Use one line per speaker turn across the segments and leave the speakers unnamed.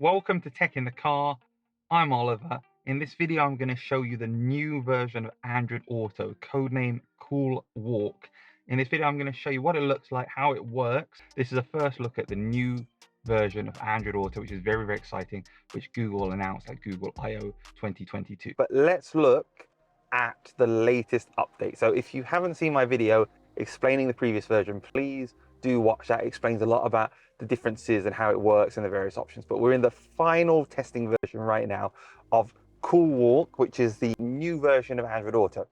Welcome to Tech in the Car. I'm Oliver. In this video, I'm going to show you the new version of Android Auto, codename Coolwalk. In this video, I'm going to show you what it looks like, how it works. This is a first look at the new version of Android Auto, which is very, very exciting, which Google announced at Google I/O 2022. But let's look at the latest update. So if you haven't seen my video explaining the previous version, please do watch that. It explains a lot about the differences and how it works and the various options. But we're in the final testing version right now of Coolwalk, which is the new version of Android Auto.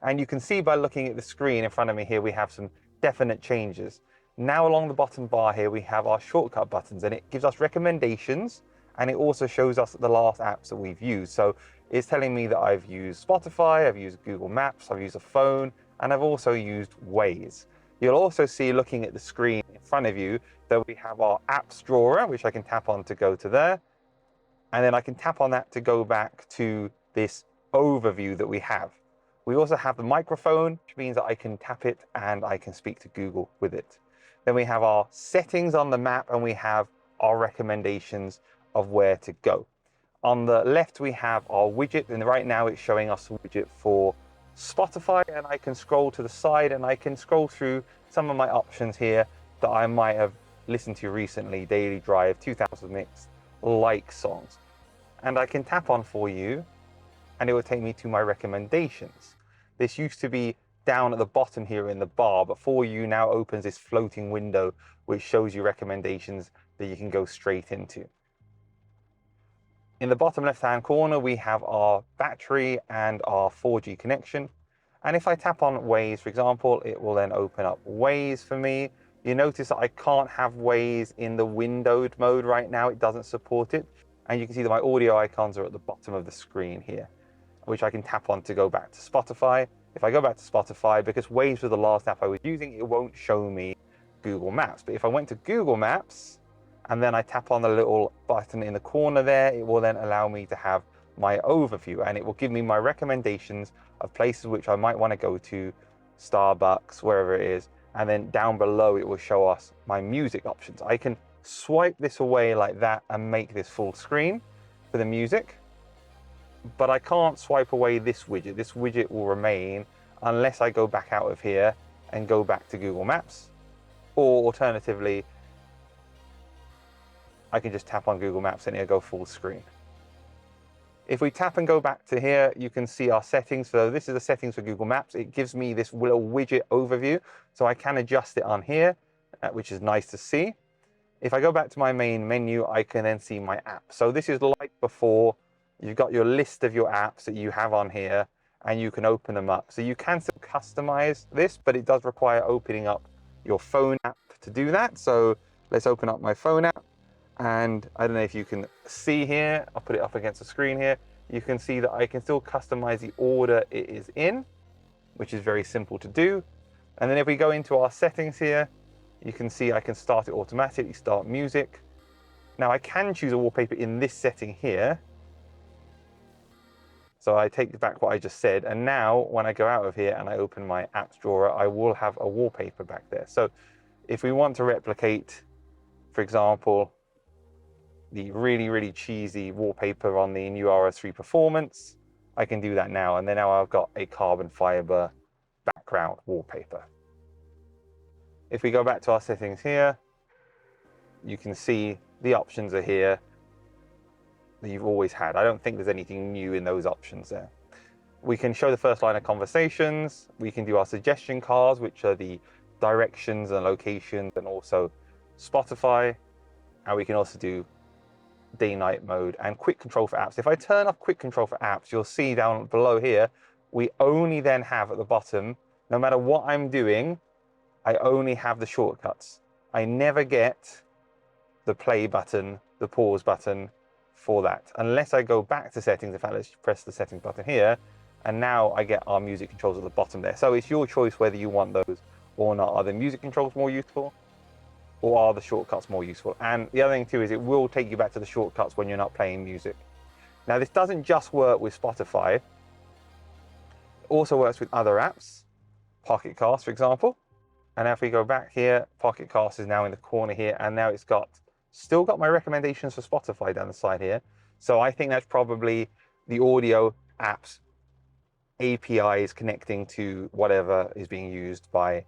And you can see by looking at the screen in front of me here, we have some definite changes. Now along the bottom bar here, we have our shortcut buttons, and it gives us recommendations, and it also shows us the last apps that we've used. So it's telling me that I've used Spotify, I've used Google Maps, I've used a phone, and I've also used Waze. You'll also see, looking at the screen in front of you, that we have our apps drawer, which I can tap on to go to there. And then I can tap on that to go back to this overview that we have. We also have the microphone, which means that I can tap it and I can speak to Google with it. Then we have our settings on the map, and we have our recommendations of where to go. On the left, we have our widget, and right now it's showing us a widget for Spotify, and I can scroll to the side and I can scroll through some of my options here that I might have listened to recently: Daily Drive, 2000 Mix, like songs. And I can tap on For You, and it will take me to my recommendations. This used to be down at the bottom here in the bar, but For You now opens this floating window which shows you recommendations that you can go straight into. In the bottom left-hand corner, we have our battery and our 4G connection. And if I tap on Waze, for example, it will then open up Waze for me. You notice that I can't have Waze in the windowed mode right now. It doesn't support it. And you can see that my audio icons are at the bottom of the screen here, which I can tap on to go back to Spotify. If I go back to Spotify, because Waze was the last app I was using, it won't show me Google Maps. But if I went to Google Maps, and then I tap on the little button in the corner there, it will then allow me to have my overview, and it will give me my recommendations of places which I might want to go to, Starbucks, wherever it is. And then down below, it will show us my music options. I can swipe this away like that and make this full screen for the music, but I can't swipe away this widget. This widget will remain unless I go back out of here and go back to Google Maps, or alternatively, I can just tap on Google Maps and it'll go full screen. If we tap and go back to here, you can see our settings. So this is the settings for Google Maps. It gives me this little widget overview, so I can adjust it on here, which is nice to see. If I go back to my main menu, I can then see my app. So this is like before. You've got your list of your apps that you have on here, and you can open them up. So you can still customize this, but it does require opening up your phone app to do that. So let's open up my phone app. And I don't know if you can see here, I'll put it up against the screen here. You can see that I can still customize the order it is in, which is very simple to do. And then if we go into our settings here, you can see I can start it automatically, start music. Now I can choose a wallpaper in this setting here. So I take back what I just said. And now when I go out of here and I open my apps drawer, I will have a wallpaper back there. So if we want to replicate, for example, the really, really cheesy wallpaper on the new RS3 Performance, I can do that now. And then now I've got a carbon fiber background wallpaper. If we go back to our settings here, you can see the options are here that you've always had. I don't think there's anything new in those options there. We can show the first line of conversations. We can do our suggestion cards, which are the directions and locations, and also Spotify. And we can also do day-night mode and quick control for apps. If I turn off quick control for apps, you'll see down below here, we only then have at the bottom, no matter what I'm doing, I only have the shortcuts. I never get the play button, the pause button for that, unless I go back to settings. In fact, let's press the settings button here, and now I get our music controls at the bottom there. So it's your choice whether you want those or not. Are the music controls more useful, or are the shortcuts more useful? And the other thing too is it will take you back to the shortcuts when you're not playing music. Now this doesn't just work with Spotify. It also works with other apps, Pocket Cast, for example. And now if we go back here, Pocket Cast is now in the corner here, and now it's got
Still got my recommendations for Spotify down the side here. So I think that's probably the audio apps APIs connecting to whatever is being used by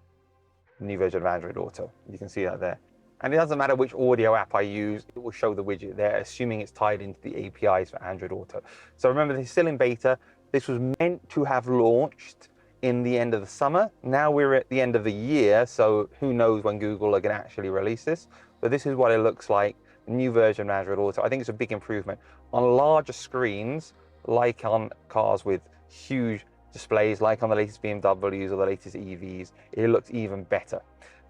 the new version of Android Auto. You can see that there. And it doesn't matter which audio app I use, it will show the widget there, assuming it's tied into the APIs for Android Auto. So remember, this is still in beta. This was meant to have launched in the end of the summer. Now we're at the end of the year, so who knows when Google are going to actually release this. But this is what it looks like, the new version of Android Auto. I think it's a big improvement. On larger screens, like on cars with huge displays, like on the latest BMWs or the latest EVs, it looks even better.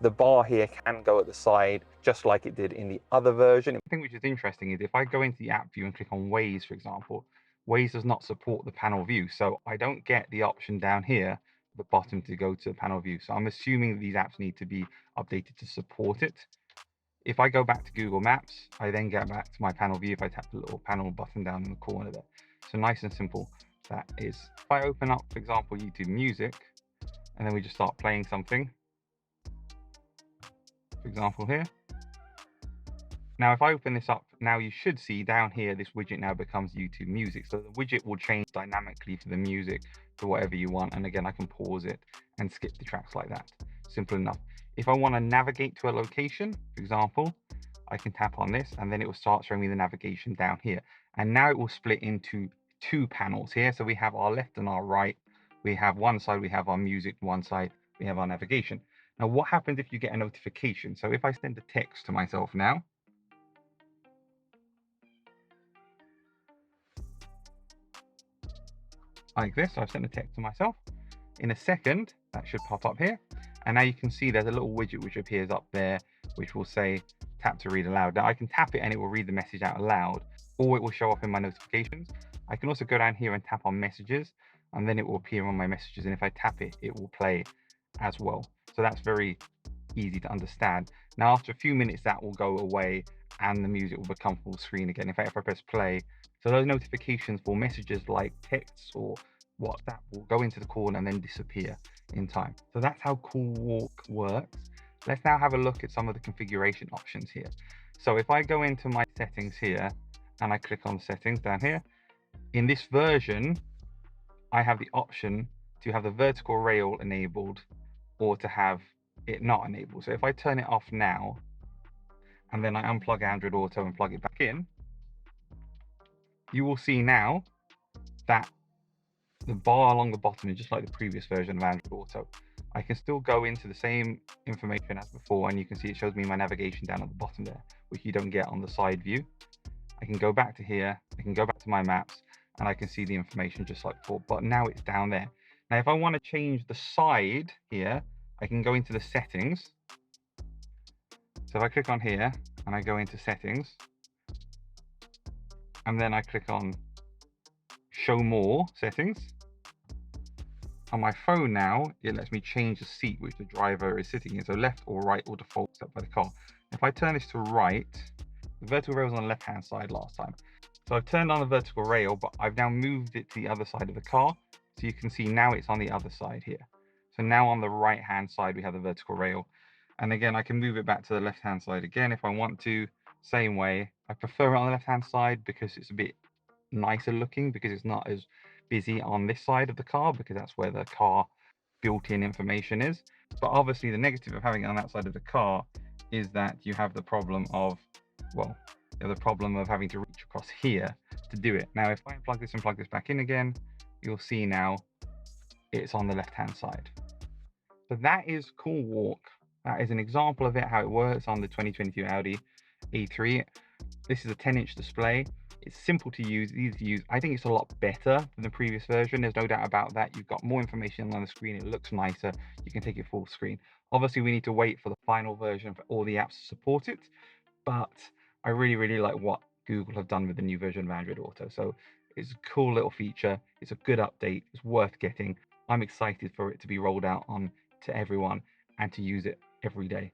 The bar here can go at the side, just like it did in the other version.
The thing which is interesting is if I go into the app view and click on Waze, for example, Waze does not support the panel view. So I don't get the option down here at the bottom to go to the panel view. So I'm assuming that these apps need to be updated to support it. If I go back to Google Maps, I then get back to my panel view if I tap the little panel button down in the corner there. So nice and simple that is. If I open up, for example, YouTube Music, and then we just start playing something, for example here. Now, if I open this up, now you should see down here, this widget now becomes YouTube Music. So the widget will change dynamically for the music to whatever you want. And again, I can pause it and skip the tracks like that. Simple enough. If I want to navigate to a location, for example, I can tap on this and then it will start showing me the navigation down here. And now it will split into two panels here. So we have our left and our right. We have one side, we have our music, one side, we have our navigation. Now, what happens if you get a notification? So if I send a text to myself now, like this, I've sent a text to myself. In a second, that should pop up here. And now you can see there's a little widget which appears up there, which will say tap to read aloud. Now I can tap it and it will read the message out loud, or it will show up in my notifications. I can also go down here and tap on messages, and then it will appear on my messages. And if I tap it, it will play as well. So that's very easy to understand. Now, after a few minutes, that will go away and the music will become full screen again. In fact, if I press play, so those notifications for messages like texts or WhatsApp will go into the corner and then disappear in time. So that's how Coolwalk works. Let's now have a look at some of the configuration options here. So if I go into my settings here and I click on settings down here, in this version, I have the option to have the vertical rail enabled or to have it not enabled. So if I turn it off now, and then I unplug Android Auto and plug it back in, you will see now that the bar along the bottom is just like the previous version of Android Auto. I can still go into the same information as before, and you can see it shows me my navigation down at the bottom there, which you don't get on the side view. I can go back to here, I can go back to my maps, and I can see the information just like before, but now it's down there. Now, if I want to change the side here, I can go into the settings. So if I click on here and I go into settings, and then I click on show more settings, on my phone now, it lets me change the seat which the driver is sitting in. So left or right or default set by the car. If I turn this to right, the vertical rail was on the left-hand side last time. So I've turned on the vertical rail, but I've now moved it to the other side of the car. So you can see now it's on the other side here. So now on the right-hand side, we have the vertical rail. And again, I can move it back to the left-hand side again if I want to. Same way. I prefer it on the left-hand side because it's a bit nicer looking, because it's not as busy on this side of the car, because that's where the car built-in information is. But obviously the negative of having it on that side of the car is that you have the problem of, well, you have the problem of having to reach across here to do it. Now, if I unplug this and plug this back in again, you'll see now it's on the left-hand side. So that is Coolwalk. That is an example of it, how it works on the 2022 Audi A3. This is a 10-inch display. It's simple to use, easy to use. I think it's a lot better than the previous version. There's no doubt about that. You've got more information on the screen. It looks nicer. You can take it full screen. Obviously, we need to wait for the final version for all the apps to support it. But I really, really like what Google have done with the new version of Android Auto. So it's a cool little feature. It's a good update. It's worth getting. I'm excited for it to be rolled out on to everyone and to use it every day.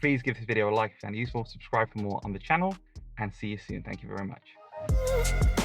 Please give this video a like if you found it useful, subscribe for more on the channel, and see you soon. Thank you very much.